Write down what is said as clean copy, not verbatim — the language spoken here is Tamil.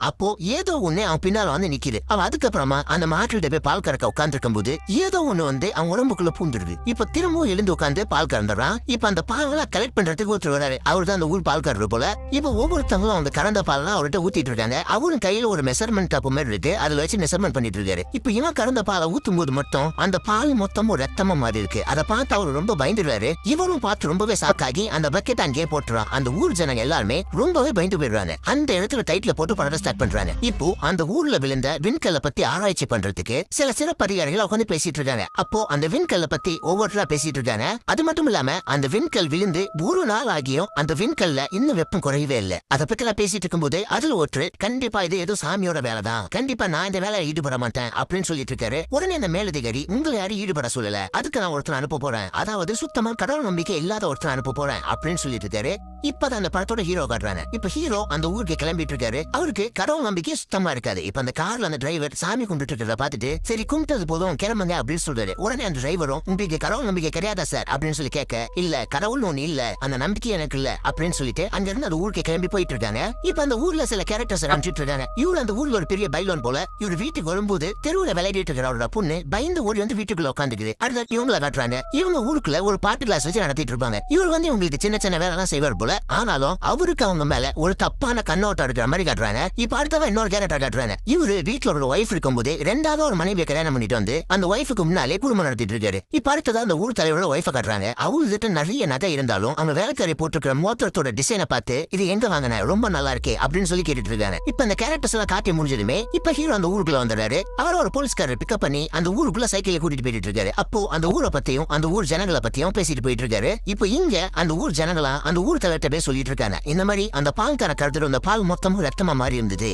அப்போ ஏதோ ஒண்ணு அவன் பின்னால வந்து நிக்குது. அவன் அதுக்கப்புறமா அந்த மாட்டுக்கிட்ட போய் பால் கறக்க உட்கார்ந்துருக்கும் போது ஏதோ ஒண்ணு வந்து அவன் உடம்புக்குள்ள பூந்துருது. இப்ப திரும்பவும் எழுந்து உட்காந்து பால் கறந்துறான். இப்ப அந்த பாலெல்லாம் கலெக்ட் பண்றதுக்கு ஒருத்தர் வராரு. அவரு தான் அந்த ஊர் பால் கறரு போல. இப்ப ஒவ்வொருத்தவங்களும் அந்த கறந்த பால்லாம் அவர்கிட்ட ஊத்திட்டு இருக்காங்க. அவரும் கையில ஒரு மெஷர்மெண்ட் டப்பு மாதிரி இருக்கு. அதுல வச்சு மெஷர்மெண்ட் பண்ணிட்டு இருக்காரு. இப்ப இவன் கறந்த பாலை ஊத்தும் போது மட்டும் அந்த பால் மொத்தமும் ரத்தமா மாதிரி இருக்கு. அதை பார்த்து அவரு ரொம்ப பயந்துடுறாரு. இவரும் பார்த்து ரொம்பவே ஷாக்காகி அந்த பக்கெட் அங்கேயே போட்டுறான். அந்த ஊர் ஜனங்க எல்லாருமே ரொம்பவே பயந்து போயிடுறாங்க. அந்த இடத்துல டைட்டில் போட்டு படத்தை ஸ்டார்ட் பண்றாங்க. இப்போ அந்த ஊர்ல விழுந்த விண்கல்ல பத்தி ஆராய்ச்சி பண்றதுக்கு சில சிறப்பதிகாரிகள் உட்காந்து பேசிட்டு இருக்காங்க. அப்போ அந்த விண்கல்ல பத்தி ஒவ்வொருத்தரா பேசிட்டு இருக்காங்க. அது மட்டும் இல்லாம அந்த விண்கல் விழுந்து ஒரு நாள் ஆகியும் அந்த விண்கல்ல இன்னும் வெப்பம் குறையவே இல்லை. அதை பத்தி எல்லாம் பேசிட்டு இருக்கும்போது அதுல ஒருத்தர் கண்டிப்பா இது ஏதோ சாமியோட வேலை தான், கண்டிப்பா நான் இந்த வேலையை ஈடுபட மாட்டேன் அப்படின்னு சொல்லிட்டு இருக்காரு. உடனே அந்த மேலதிகாரி உங்களை யாரும் ஈடுபட சொல்லல, அதுக்கு நான் ஒருத்தர் அனுப்ப போறேன், அதாவது சுத்தமா கடவுள் நம்பிக்கை இல்லாத ஒருத்தர் அனுப்ப போறேன் அப்படின்னு சொல்லிட்டு இருக்காரு. இப்பதான் அந்த படத்தோட ஹீரோ காட்டுறாங்க. இப்ப ஹீரோ அந்த ஊருக்கு கிளம்பிட்டு இருக்காரு. அவருக்கு கடவுள் நம்பிக்கை சுத்தமா இருக்காது. இப்ப அந்த கார்ல அந்த டிரைவர் சாமி கும்பிட்டு இருக்கிறத பார்த்துட்டு சரி கும்பிட்டது போதும் கிளம்புங்க அப்படின்னு சொல்றாரு. உடனே அந்த டிரைவரும் உங்களுக்கு கடவுள் நம்பிக்கை கிடையாதா சார் அப்படின்னு சொல்லி கேட்க, இல்ல கடவுள் ஒண்ணு இல்ல, அந்த நம்பிக்கை எனக்கு இல்ல அப்படின்னு சொல்லிட்டு அங்க இருந்து அந்த ஊருக்கு கிளம்பி போயிட்டு இருக்காங்க. இப்ப அந்த ஊர்ல சில கேரக்டர்ஸ் அனுப்பிச்சிட்டு இருக்காங்க. இவரு அந்த ஊர்ல ஒரு பெரிய பைலோன் போல இவரு வீட்டுக்கு வரும்போது தெருவுல விளையாடிட்டு இருக்கிற அவரோட பொண்ணு பயந்து ஓடி வந்து வீட்டுக்குள்ள உட்காந்துக்குது. அடுத்த இவங்கள காட்டுறாங்க. இவங்க ஊருக்குள்ள ஒரு பாட்டு கிளாஸ் வச்சு நடத்திட்டு இருப்பாங்க. இவர் வந்து இவங்களுக்கு சின்ன சின்ன வேலை எல்லாம் செய்வார் போல. ஆனாலும் அவருக்கு அவங்க மேல ஒரு தப்பான கண்ணோட்டம் இருக்கிற மாதிரி காட்டுறாங்க. இப்ப அடுத்தவன் இன்னொரு கேரக்டர் காட்டுறாங்க. இவரு வீட்டுல ஒரு ஒய்ஃப் இருக்கும் போது ரெண்டாவது ஒரு மனைவியை கல்யாணம் பண்ணிட்டு வந்து அந்த ஒய்ஃபுக்கு முன்னாலே குடும்பம் நடத்திட்டு இருக்காரு. இப்ப அடுத்ததான் அந்த ஊர் தலைவரோட ஒய்ஃபை காட்டுறாங்க. அவங்ககிட்ட நிறைய நகை இருந்தாலும் அவங்க வேலைக்காரி போட்டுருக்கிற மோத்திரத்தோட டிசைனை பார்த்து இது எங்க வாங்கின ரொம்ப நல்லா இருக்கே அப்படின்னு சொல்லி கேட்டுட்டு இருக்காங்க. இப்ப அந்த கேரக்டர்ஸ் எல்லாம் காட்டி முடிஞ்சதுமே இப்ப ஹீரோ அந்த ஊருக்குள்ள வந்துடுறாரு. அவர் ஒரு போலீஸ்காரர் பிக்கப் பண்ணி அந்த ஊருக்குள்ள சைக்கிளை கூட்டிட்டு போயிட்டு இருக்காரு. அப்போ அந்த ஊரை பத்தியும் அந்த ஊர் ஜனங்களை பத்தியும் பேசிட்டு போயிட்டு இருக்காரு. இப்ப இங்க அந்த ஊர் ஜனங்களா அந்த ஊர் தலைவர்கிட்ட போய் சொல்லிட்டு இருக்காங்க. இந்த மாதிரி அந்த பால் கறக்கிறது அந்த பால் மொத்தமும் ரத்தமா மாறி இருந்தது.